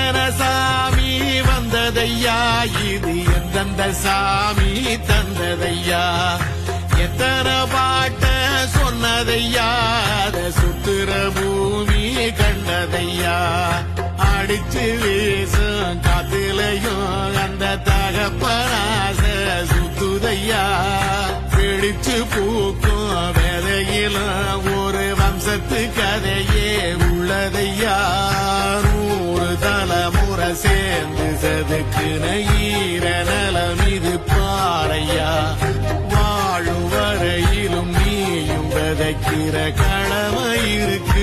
எத்தனை சாமி வந்ததையா, இது எந்தெந்த சாமி தந்ததையா, எத்தனை பாட்ட சொன்னதையா, அத சுத்துற பூமி கண்டதையா, அடிச்சு வீசும் காத்திலையும் அந்த தகப்பனாச சுத்துதையா, பிடிச்சு பூக்கும் வேதையிலும் ஒரு வம்சத்து கதையே உள்ளதையா, 100 தலைமுறை சேர்ந்து செதுக்குன ஈர நலம் இது பாறையா, வாழும் வரையிலும் நீயும் விதைக்கிற கடமை இருக்கு